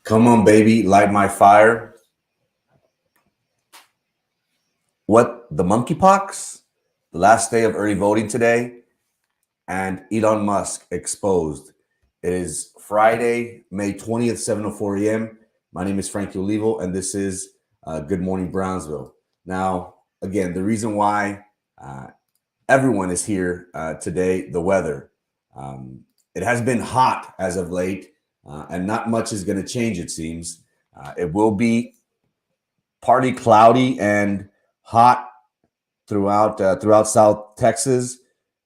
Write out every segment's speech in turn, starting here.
Come on, baby, light my fire. What, the monkeypox? The last day of early voting today, and Elon Musk exposed. It is Friday, May 20th, 7:04 a.m. My name is Frankie Olivo, and this is Good Morning Brownsville. Now, again, the reason why everyone is here today, the weather. It has been hot as of late, and not much is going to change, it seems. It will be partly cloudy and hot throughout South Texas.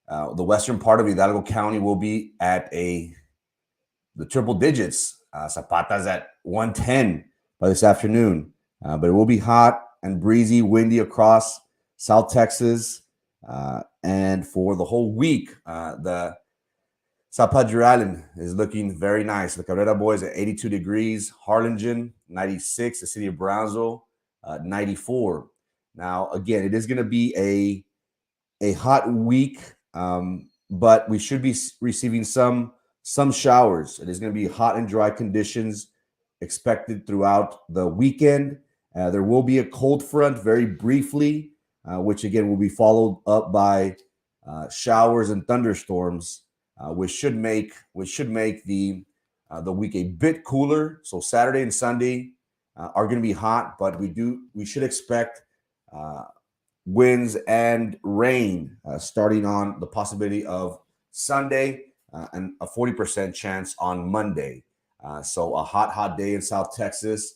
The western part of Hidalgo County will be at the triple digits. Zapata's at 110 by this afternoon. But it will be hot and breezy, windy across South Texas. And for the whole week, the Zapata Island is looking very nice. The Cabrera Boys at 82 degrees. Harlingen, 96. The city of Brownsville, 94. Now, again, it is going to be a hot week, but we should be receiving some showers. It is going to be hot and dry conditions expected throughout the weekend. There will be a cold front very briefly, which again will be followed up by showers and thunderstorms, which should make the week a bit cooler. So Saturday and Sunday are going to be hot, but we should expect winds and rain starting on the possibility of Sunday and a 40% chance on Monday. So a hot day in South Texas,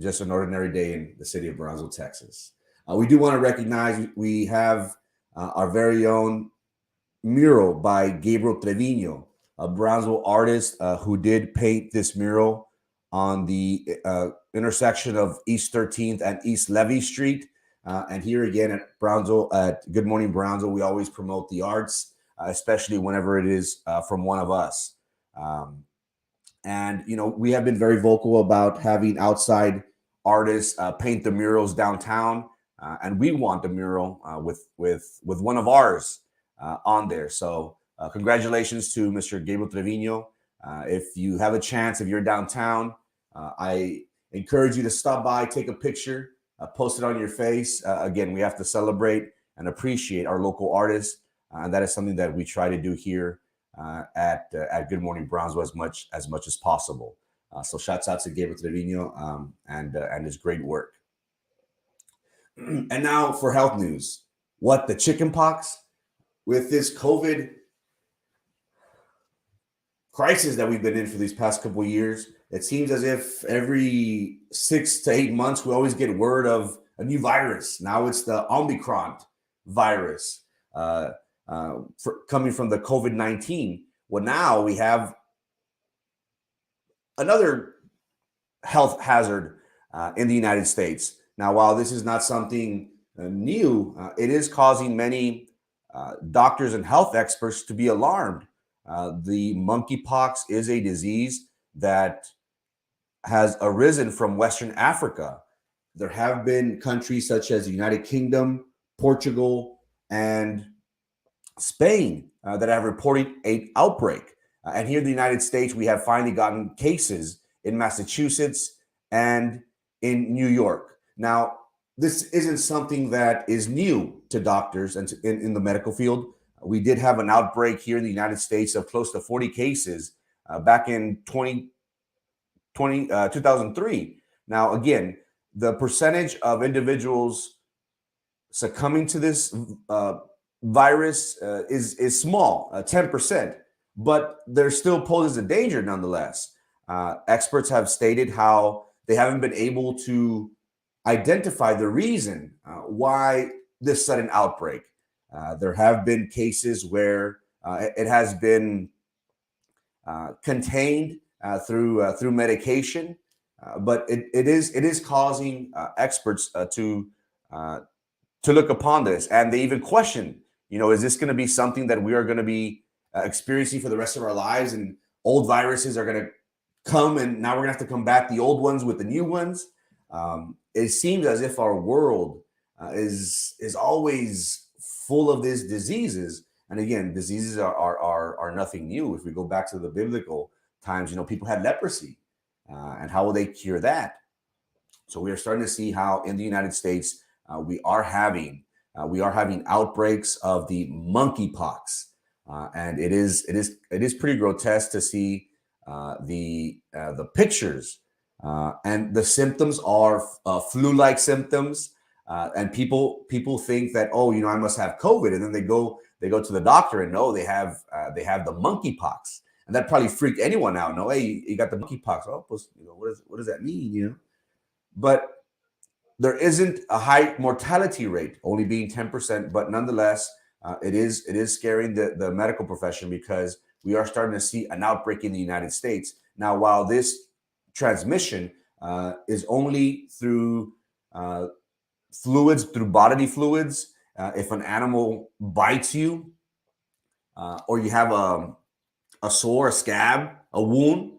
just an ordinary day in the city of Brownsville, Texas. We do want to recognize we have our very own mural by Gabriel Trevino, a Brownsville artist who did paint this mural on the intersection of East 13th and East Levy Street. And here again at Brownsville, at Good Morning Brownsville, we always promote the arts, especially whenever it is from one of us. And, we have been very vocal about having outside artists paint the murals downtown. And we want the mural with one of ours on there. So congratulations to Mr. Gabriel Trevino. If you have a chance, if you're downtown, I encourage you to stop by, take a picture, post it on your face. Again, we have to celebrate and appreciate our local artists. And that is something that we try to do here at Good Morning Brownsville as much as possible. So shouts out to Gabriel Trevino and his great work. And now for health news. What, the chicken pox? With this COVID crisis that we've been in for these past couple of years, it seems as if every 6 to 8 months, we always get word of a new virus. Now it's the Omicron virus coming from the COVID-19. Well, now we have another health hazard in the United States. Now, while this is not something new, it is causing many doctors and health experts to be alarmed. The monkeypox is a disease that has arisen from Western Africa. There have been countries such as the United Kingdom, Portugal, and Spain that have reported an outbreak. And here in the United States, we have finally gotten cases in Massachusetts and in New York. Now, this isn't something that is new to doctors and in the medical field. We did have an outbreak here in the United States of close to 40 cases back in 2003. Now, again, the percentage of individuals succumbing to this virus is small, 10%, but there still poses a danger nonetheless. Experts have stated how they haven't been able to identify the reason why this sudden outbreak. There have been cases where it has been contained through medication, but it is causing experts to look upon this, and they even question, is this going to be something that we are going to be experiencing for the rest of our lives, and old viruses are going to come, and now we're going to have to combat the old ones with the new ones. It seems as if our world is always full of these diseases, and again, diseases are nothing new. If we go back to the biblical times, people had leprosy, and how will they cure that? So we are starting to see how in the United States we are having outbreaks of the monkeypox, and it is pretty grotesque to see the pictures, and the symptoms are flu-like symptoms, and people think that, I must have COVID, and then they go to the doctor and no, they have the monkeypox, and that probably freaked anyone out. No, hey, you got the monkeypox. Oh, what does that mean? But there isn't a high mortality rate, only being 10%, but nonetheless, it is scaring the medical profession, because we are starting to see an outbreak in the United States. Now, while this transmission is only through fluids, through bodily fluids, if an animal bites you, or you have a sore, a scab, a wound,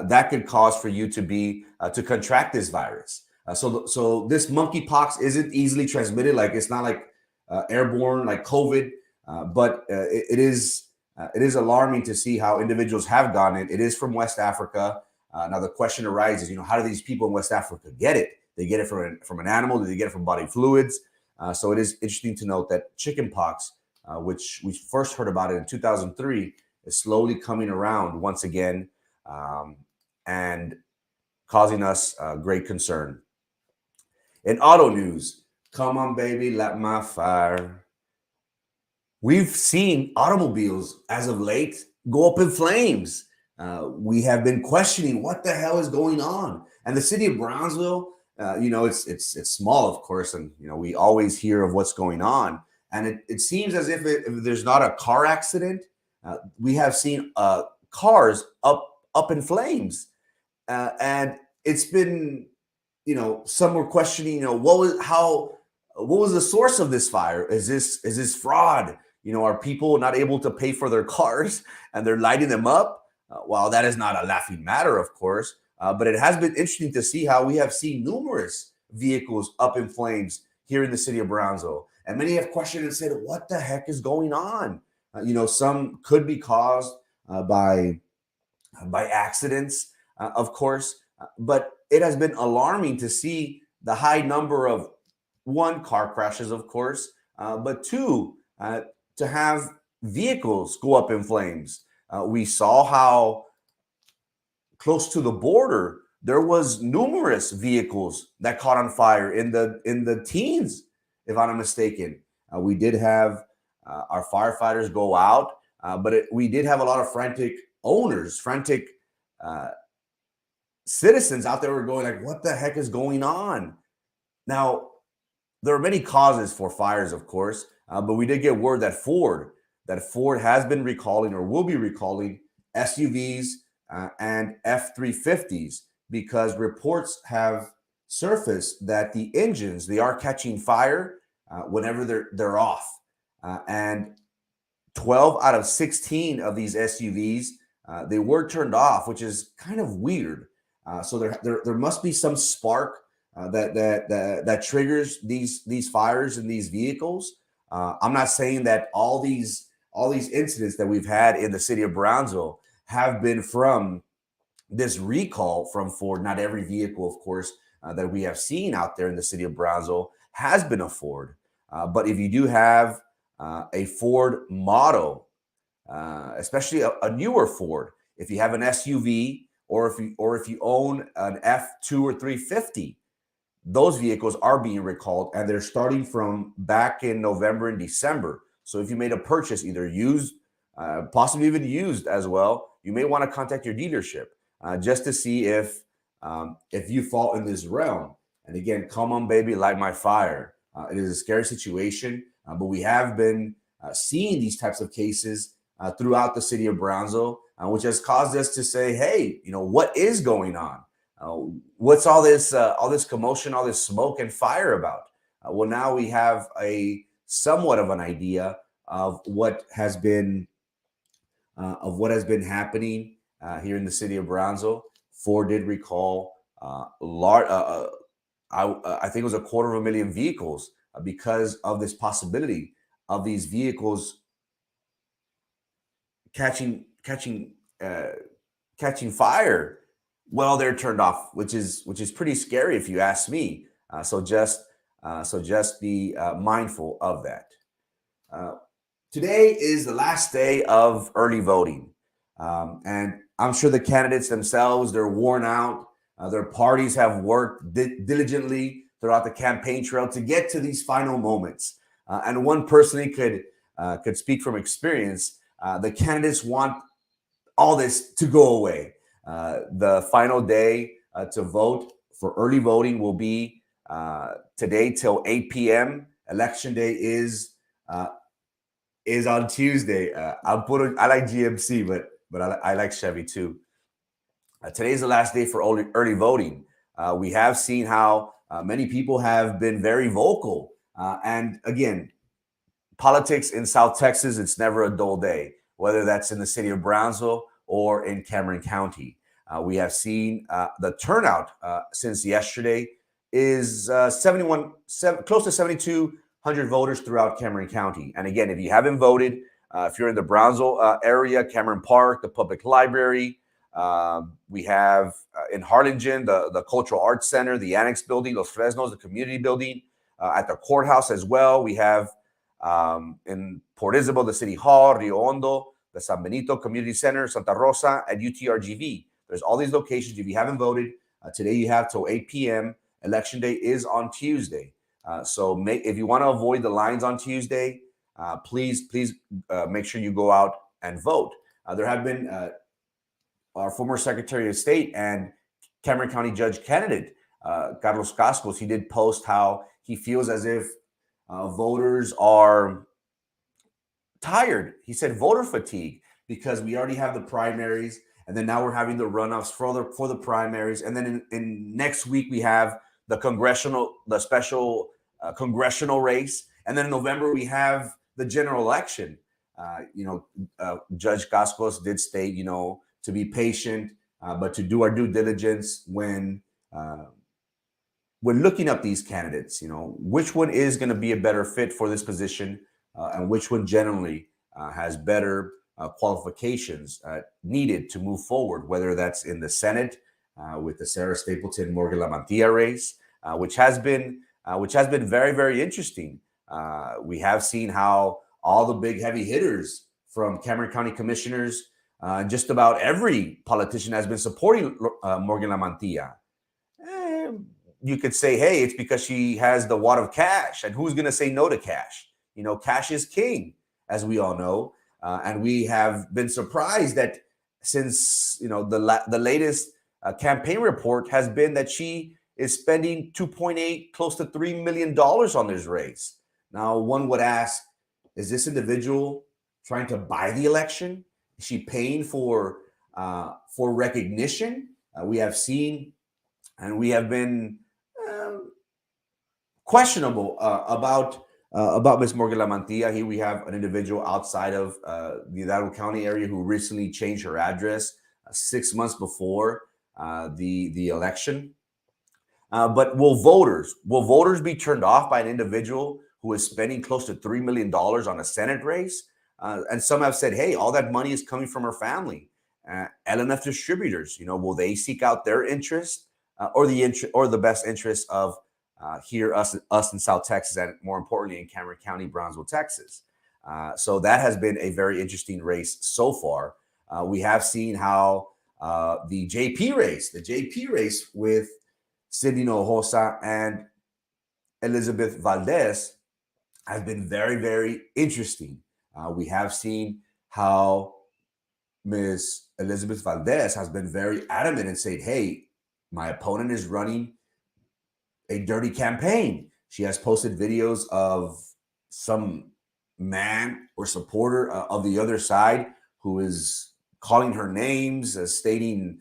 that could cause for you to contract this virus. So this monkeypox isn't easily transmitted. Like, it's not like airborne like COVID, but it is alarming to see how individuals have gotten it. It is from West Africa. Now the question arises, how do these people in West Africa get it? They get it from an animal. Do they get it from body fluids? So it is interesting to note that chickenpox, which we first heard about it in 2003, is slowly coming around once again, and causing us great concern. In auto news, come on, baby, light my fire. We've seen automobiles as of late go up in flames. We have been questioning what the hell is going on. And the city of Brownsville, it's small, of course, and we always hear of what's going on. And it seems as if there's not a car accident, we have seen cars up in flames, and it's been, some were questioning, what was the source of this fire? Is this fraud? Are people not able to pay for their cars and they're lighting them up? While that is not a laughing matter, of course, but it has been interesting to see how we have seen numerous vehicles up in flames here in the city of Brownsville. And many have questioned and said, what the heck is going on? Some could be caused by accidents, of course, but it has been alarming to see the high number of, one, car crashes, of course, but two, to have vehicles go up in flames. We saw how close to the border there was numerous vehicles that caught on fire in the teens, if I'm not mistaken. We did have our firefighters go out, but we did have a lot of frantic owners, frantic citizens out there were going like, what the heck is going on? Now, there are many causes for fires, of course, but we did get word that Ford has been recalling or will be recalling SUVs and F-350s, because reports have surfaced that the engines, they are catching fire whenever they're off. And 12 out of 16 of these SUVs, they were turned off, which is kind of weird. So there must be some spark that triggers these fires in these vehicles. I'm not saying that all these all these incidents that we've had in the city of Brownsville have been from this recall from Ford. Not every vehicle, of course, that we have seen out there in the city of Brownsville has been a Ford. But if you do have a Ford model, especially a newer Ford, if you have an SUV or if you own an F2 or 350, those vehicles are being recalled, and they're starting from back in November and December. So if you made a purchase, either used, possibly even used as well, you may want to contact your dealership just to see if you fall in this realm. And again, come on, baby, light my fire. It is a scary situation, but we have been seeing these types of cases throughout the city of Brownsville, which has caused us to say, hey, what is going on? What's all this commotion, all this smoke and fire about? Well, now we have a somewhat of an idea of what has been happening here in the city of Brownsville. Ford did recall large. I think it was 250,000 vehicles because of this possibility of these vehicles catching fire. Well, they're turned off, which is pretty scary if you ask me. So just be mindful of that. Today is the last day of early voting, and I'm sure the candidates themselves, they're worn out. Their parties have worked diligently throughout the campaign trail to get to these final moments. And one personally could speak from experience. The candidates want all this to go away. The final day to vote for early voting will be today till 8 p.m. Election day is on Tuesday. I like GMC, but I like Chevy too. Today is the last day for early voting. We have seen how many people have been very vocal. And again, politics in South Texas, it's never a dull day, whether that's in the city of Brownsville or in Cameron County. We have seen the turnout since yesterday is close to 7,200 voters throughout Cameron County. And again, if you haven't voted, if you're in the Brownsville area, Cameron Park, the public library, we have in Harlingen, the Cultural Arts Center, the Annex Building, Los Fresnos, the community building, at the courthouse as well. We have in Port Isabel, the City Hall, Rio Hondo, the San Benito Community Center, Santa Rosa, and UTRGV. There's all these locations. If you haven't voted, today you have till 8 p.m. Election day is on Tuesday. So if you want to avoid the lines on Tuesday, please make sure you go out and vote. There have been our former Secretary of State and Cameron County Judge candidate, Carlos Cascos, he did post how he feels as if voters are tired. He said voter fatigue because we already have the primaries, and then now we're having the runoffs for the primaries, and then in next week we have the special congressional race, and then in November we have the general election. Judge Cascos did state, to be patient, but to do our due diligence when looking up these candidates, which one is going to be a better fit for this position, and which one generally has better qualifications needed to move forward, whether that's in the Senate with the Sarah Stapleton Morgan Lamantia race, which has been very, very interesting. We have seen how all the big heavy hitters from Cameron County commissioners, just about every politician has been supporting Morgan Lamantia. You could say, hey, it's because she has the wad of cash, and who's going to say no to cash? Cash is king, as we all know. And we have been surprised that since, the latest campaign report has been that she is spending $2.8, close to $3 million on this race. Now, one would ask, is this individual trying to buy the election? Is she paying for recognition? We have seen, and we have been questionable about Ms. Morgan Lamantia. Here we have an individual outside of the Hidalgo County area who recently changed her address 6 months before the election. But will voters be turned off by an individual who is spending close to $3 million on a Senate race? And some have said, hey, all that money is coming from her family. LNF distributors, will they seek out their interest or the best interest of here us in South Texas, and more importantly in Cameron County, Brownsville, Texas. So that has been a very interesting race so far. We have seen how the JP race with Sidney Hinojosa and Elizabeth Valdez has been very, very interesting. We have seen how Ms. Elizabeth Valdez has been very adamant and said, hey, my opponent is running a dirty campaign. She has posted videos of some man or supporter of the other side who is calling her names, stating,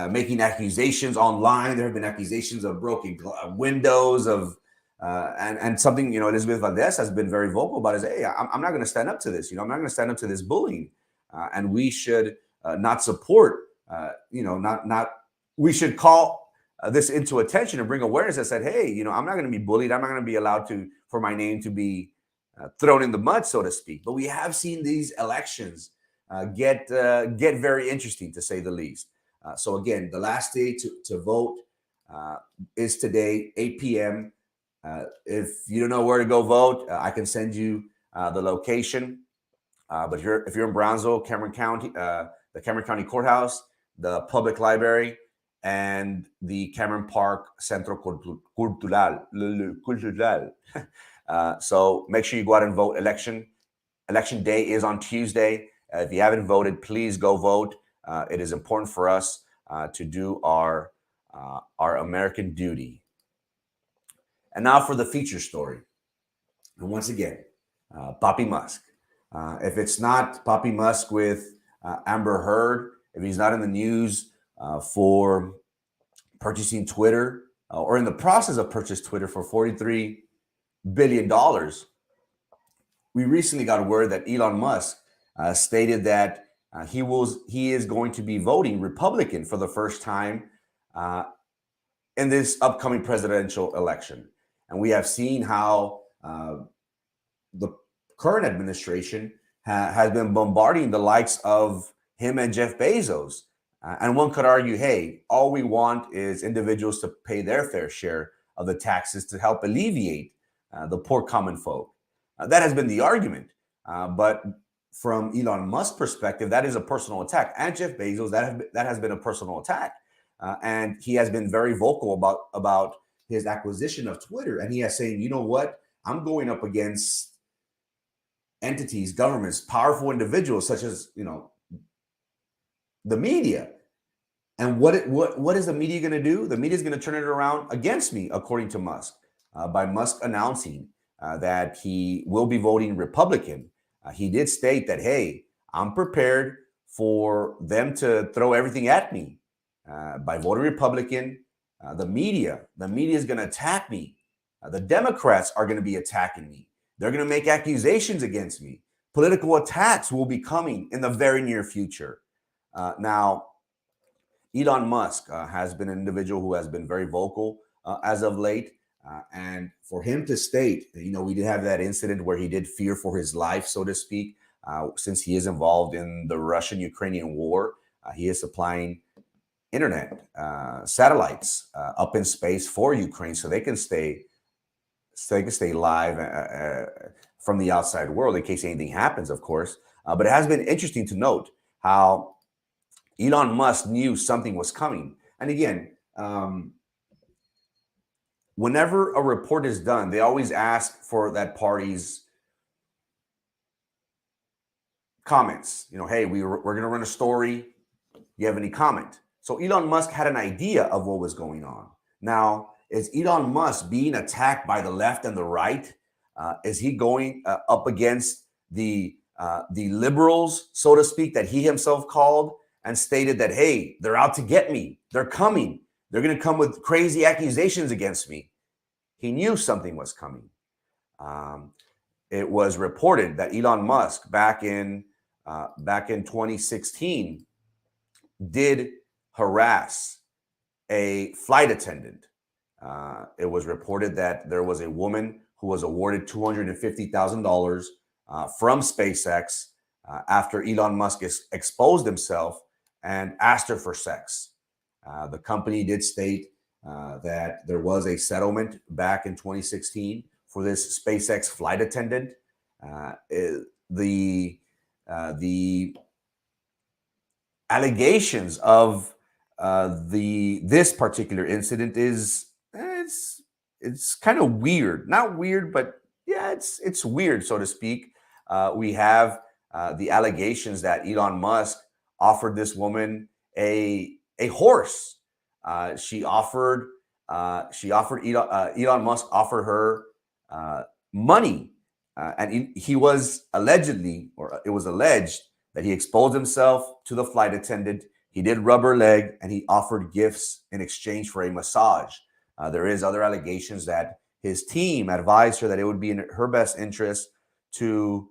making accusations online. There have been accusations of broken windows, and something, Elizabeth Valdez has been very vocal about is, hey, I'm not going to stand up to this. I'm not going to stand up to this bullying. And we should not support, we should call this into attention and bring awareness that said, hey, I'm not going to be bullied. I'm not going to be allowed for my name to be thrown in the mud, so to speak. But we have seen these elections get very interesting, to say the least. So again, the last day to vote is today, 8 p.m. If you don't know where to go vote, I can send you the location. But if you're in Brownsville, Cameron County, the Cameron County Courthouse, the Public Library, and the Cameron Park Centro Cultural. So make sure you go out and vote. Election day is on Tuesday. If you haven't voted, please go vote. It is important for us to do our American duty. And now for the feature story. And once again, Papi Musk. If it's not Papi Musk with Amber Heard, if he's not in the news for purchasing Twitter or in the process of purchasing Twitter for $43 billion, we recently got word that Elon Musk stated that he is going to be voting Republican for the first time in this upcoming presidential election. And we have seen how the current administration has been bombarding the likes of him and Jeff Bezos. And one could argue, hey, all we want is individuals to pay their fair share of the taxes to help alleviate the poor common folk. That has been the argument. But from Elon Musk's perspective, that is a personal attack. And Jeff Bezos, that has been a personal attack. And he has been very vocal about his acquisition of Twitter. And he has saying, you know what? I'm going up against entities, governments, powerful individuals such as, the media. And what is the media going to do? The media is going to turn it around against me, according to Musk, by Musk announcing that he will be voting Republican. He did state that, hey, I'm prepared for them to throw everything at me by voting Republican. The media is going to attack me. The Democrats are going to be attacking me. They're going to make accusations against me. Political attacks will be coming in the very near future. Now, Elon Musk has been an individual who has been very vocal as of late. And for him to state, we did have that incident where he did fear for his life, so to speak, since he is involved in the Russian-Ukrainian war. He is supplying internet, satellites up in space for Ukraine so they can stay live from the outside world in case anything happens, of course. But it has been interesting to note how Elon Musk knew something was coming. And again, whenever a report is done, they always ask for that party's comments. Hey, we're going to run a story. You have any comment? So Elon Musk had an idea of what was going on. Now, is Elon Musk being attacked by the left and the right? Is he going up against the liberals, so to speak, that he himself called and stated that, hey, they're out to get me. They're coming. They're going to come with crazy accusations against me. He knew something was coming. It was reported that Elon Musk back in 2016 did harass a flight attendant. It was reported that there was a woman who was awarded $250,000 from SpaceX after Elon Musk exposed himself and asked her for sex. The company did state that there was a settlement back in 2016 for this SpaceX flight attendant. The allegations of this particular incident is it's kind of weird. Not weird, but yeah, it's weird, so to speak. We have the allegations that Elon Musk offered this woman a horse. Elon Musk offered her money, and he was allegedly, or it was alleged, that he exposed himself to the flight attendant. He did rub her leg, and he offered gifts in exchange for a massage. There is other allegations that his team advised her that it would be in her best interest to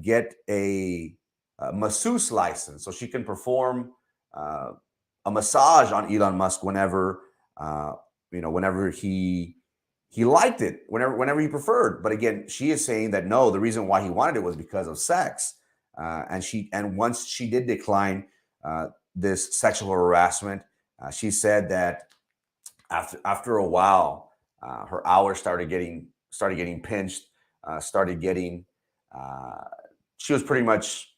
get a masseuse license so she can perform a massage on Elon Musk whenever whenever he liked it, whenever he preferred. But again, she is saying that no, the reason why he wanted it was because of sex, and once she did decline this sexual harassment, she said that after a while, her hours started getting pinched, started getting. She was pretty much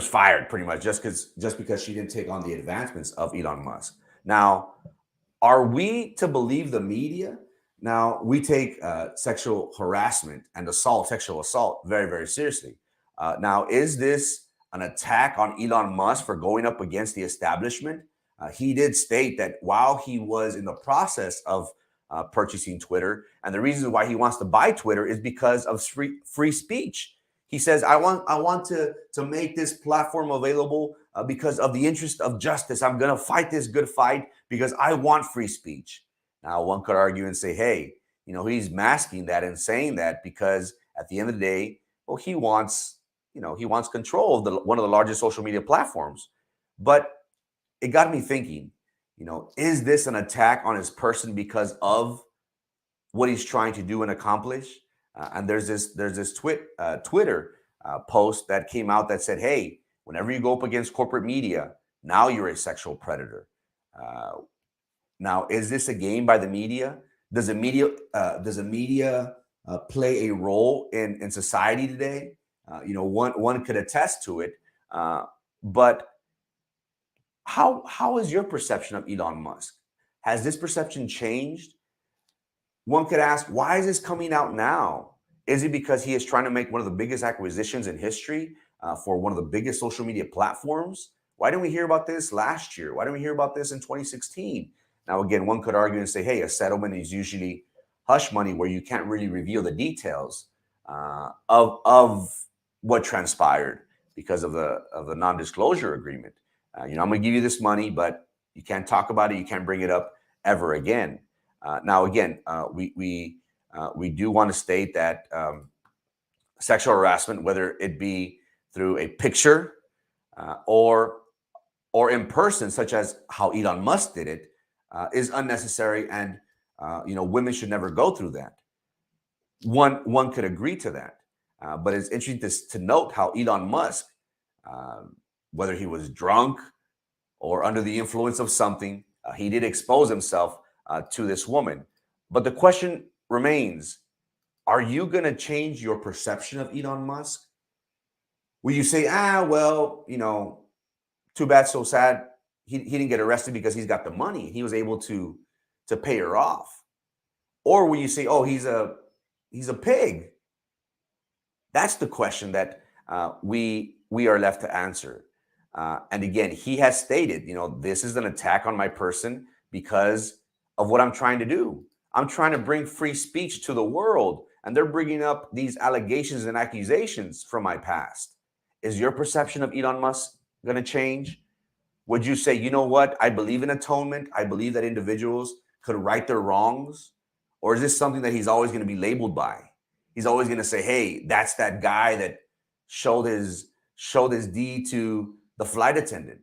fired, pretty much just because she didn't take on the advancements of Elon Musk. Now, are we to believe the media? Now, we take sexual harassment and sexual assault very, very seriously. Now, is this an attack on Elon Musk for going up against the establishment? He did state that while he was in the process of purchasing Twitter, and the reason why he wants to buy Twitter is because of free speech. He says, I want to make this platform available because of the interest of justice. I'm going to fight this good fight because I want free speech. Now, one could argue and say, hey, he's masking that and saying that because at the end of the day, well, he wants control of one of the largest social media platforms. But it got me thinking, is this an attack on his person because of what he's trying to do and accomplish? And there's this Twitter post that came out that said, hey, whenever you go up against corporate media, now you're a sexual predator. Now, is this a game by the media? Does the media play a role in society today? One could attest to it. But how is your perception of Elon Musk? Has this perception changed? One could ask, why is this coming out now? Is it because he is trying to make one of the biggest acquisitions in history for one of the biggest social media platforms? Why didn't we hear about this last year? Why didn't we hear about this in 2016? Now, again, one could argue and say, hey, a settlement is usually hush money where you can't really reveal the details of what transpired because of the non-disclosure agreement. I'm going to give you this money, but you can't talk about it. You can't bring it up ever again. Now, again, we do want to state that sexual harassment, whether it be through a picture or in person, such as how Elon Musk did it, is unnecessary, and women should never go through that. One could agree to that, but it's interesting to note how Elon Musk, whether he was drunk or under the influence of something, he did expose himself to this woman. But the question remains, are you going to change your perception of Elon Musk? Will you say, well, too bad, so sad. He didn't get arrested because he's got the money. He was able to pay her off. Or will you say, oh, he's a pig? That's the question that we are left to answer. And again, he has stated, this is an attack on my person because of what I'm trying to do. I'm trying to bring free speech to the world, and they're bringing up these allegations and accusations from my past. Is your perception of Elon Musk going to change? Would you say, you know what? I believe in atonement. I believe that individuals could right their wrongs. Or is this something that he's always going to be labeled by? He's always going to say, hey, that's that guy that showed his deed to the flight attendant.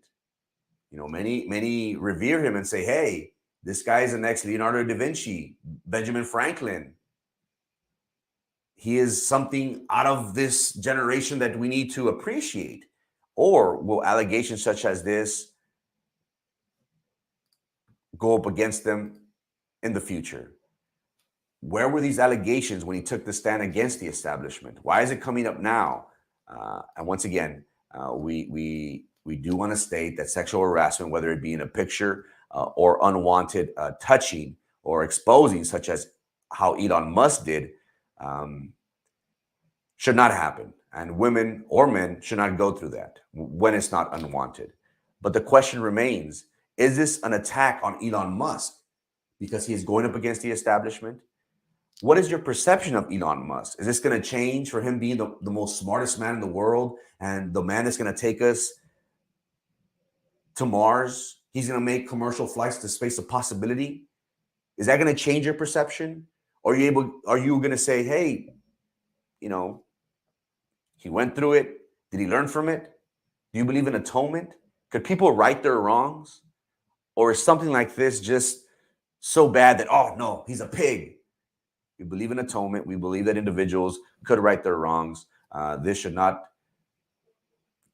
Many revere him and say, hey, This guy is the next Leonardo da Vinci, Benjamin Franklin. He is something out of this generation that we need to appreciate. Or will allegations such as this go up against them in the future? Where were these allegations when he took the stand against the establishment? Why is it coming up now? And once again, we do want to state that sexual harassment, whether it be in a picture or unwanted touching or exposing, such as how Elon Musk did, should not happen. And women or men should not go through that when it's not unwanted. But the question remains, is this an attack on Elon Musk because he is going up against the establishment? What is your perception of Elon Musk? Is this going to change for him being the most smartest man in the world and the man that's going to take us to Mars? He's going to make commercial flights to space a possibility. Is that going to change your perception? Or are you going to say, hey, you know, he went through it. Did he learn from it? Do you believe in atonement? Could people right their wrongs? Or is something like this just so bad that, oh, no, he's a pig? We believe in atonement. We believe that individuals could right their wrongs. This should not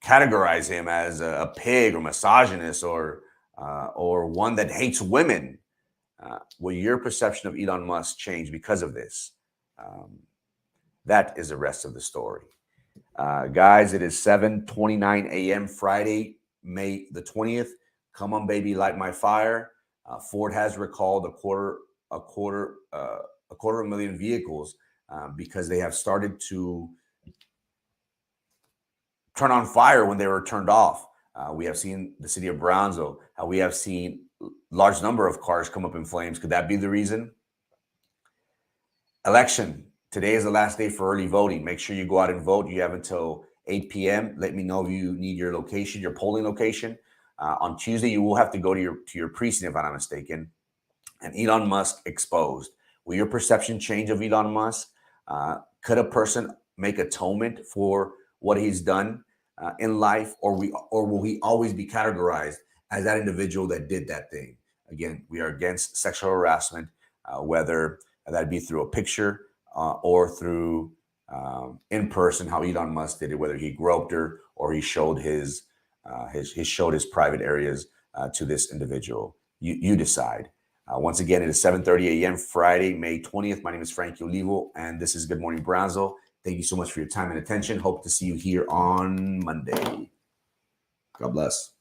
categorize him as a pig or misogynist or one that hates women. Will your perception of Elon Musk change because of this? That is the rest of the story. Guys, it is 7:29 a.m. Friday, May the 20th. Come on, baby, light my fire. Ford has recalled a quarter of a million vehicles because they have started to turn on fire when they were turned off. We have seen the city of Brownsville. We have seen large number of cars come up in flames. Could that be the reason? Election. Today is the last day for early voting. Make sure you go out and vote. You have until 8 p.m. Let me know if you need your location, your polling location. On Tuesday, you will have to go to your precinct, if I'm not mistaken. And Elon Musk exposed. Will your perception change of Elon Musk? Could a person make atonement for what he's done in life, or will he always be categorized as that individual that did that thing? Again, we are against sexual harassment, whether that be through a picture or through in person, how Elon Musk did it, whether he groped her or he showed his private areas to this individual. You decide. Once again, it is 7:30 a.m. Friday, May 20th. My name is Frankie Olivo, and this is Good Morning Brownsville. Thank you so much for your time and attention. Hope to see you here on Monday. God bless.